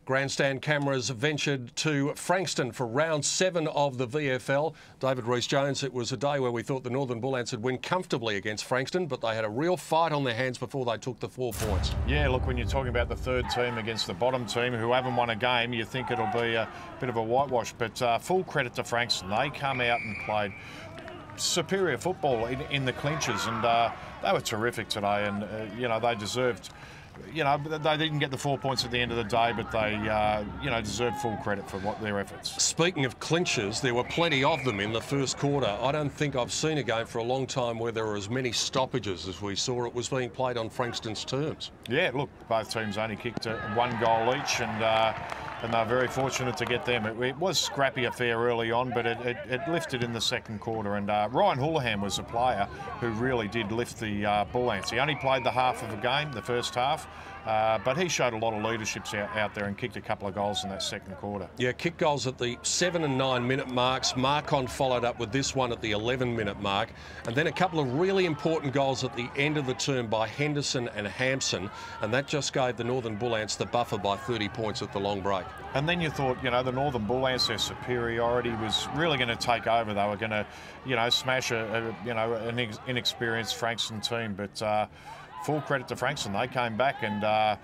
Grandstand cameras ventured to Frankston for round 7 of the VFL. David Rhys-Jones, it was a day where we thought the Northern Bullants would win comfortably against Frankston, but they had a real fight on their hands before they took the 4 points. Yeah, look, when you're talking about the third team against the bottom team who haven't won a game, you think it'll be a bit of a whitewash, but full credit to Frankston. They come out and played superior football in the clinches, and they were terrific today, and they deserved. They didn't get the 4 points at the end of the day, but they, deserve full credit for their efforts. Speaking of clinches, there were plenty of them in the first quarter. I don't think I've seen a game for a long time where there were as many stoppages as we saw it was being played on Frankston's terms. Yeah, look, both teams only kicked 1 goal each, and they're very fortunate to get them. It was scrappy affair early on, but it lifted in the second quarter. And Ryan Houlihan was a player who really did lift the Bullants. He only played the half of a game, the first half, but he showed a lot of leadership out there and kicked a couple of goals in that second quarter. Yeah, kick goals at the 7 and 9 minute marks. Marcon followed up with this one at the 11-minute mark. And then a couple of really important goals at the end of the term by Henderson and Hampson. And that just gave the Northern Bullants the buffer by 30 points at the long break. And then you thought, the Northern Bullants, their superiority was really going to take over. They were going to, smash an inexperienced Frankston team. But full credit to Frankston. They came back and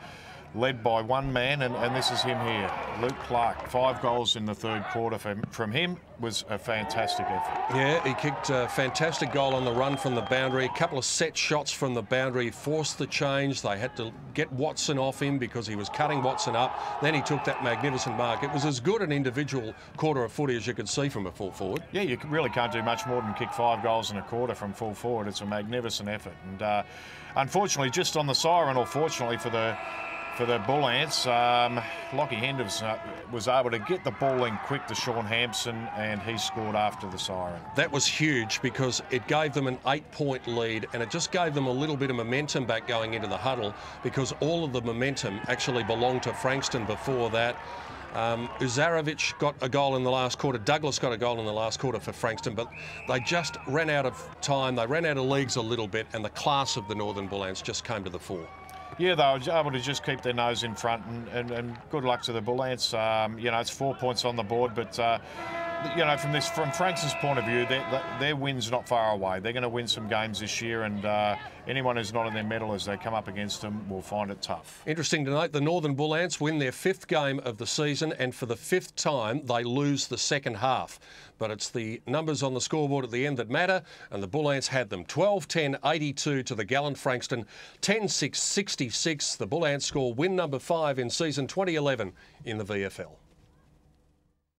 led by one man, and this is him here, Luke Clark. 5 goals in the third quarter from him was a fantastic effort. Yeah, he kicked a fantastic goal on the run from the boundary. A couple of set shots from the boundary forced the change. They had to get Watson off him because he was cutting Watson up. Then he took that magnificent mark. It was as good an individual quarter of footy as you could see from a full forward. Yeah, you really can't do much more than kick 5 goals in a quarter from full forward. It's a magnificent effort. And unfortunately, just on the siren, or fortunately for the Bullants, Lockie Henderson was able to get the ball in quick to Sean Hampson, and he scored after the siren. That was huge because it gave them an 8-point lead, and it just gave them a little bit of momentum back going into the huddle, because all of the momentum actually belonged to Frankston before that. Uzarovic got a goal in the last quarter. Douglas got a goal in the last quarter for Frankston, but they just ran out of time. They ran out of legs a little bit, and the class of the Northern Bullants just came to the fore. Yeah, they were able to just keep their nose in front, and good luck to the Bullants. It's 4 points on the board, but from Frankston's point of view, their win's not far away. They're going to win some games this year, and anyone who's not in their medal as they come up against them will find it tough. Interesting to note, the Northern Bullants win their 5th game of the season, and for the 5th time, they lose the second half. But it's the numbers on the scoreboard at the end that matter, and the Bullants had them. 12-10-82 to the gallant Frankston, 10-6-66. The Bullants score win number 5 in season 2011 in the VFL.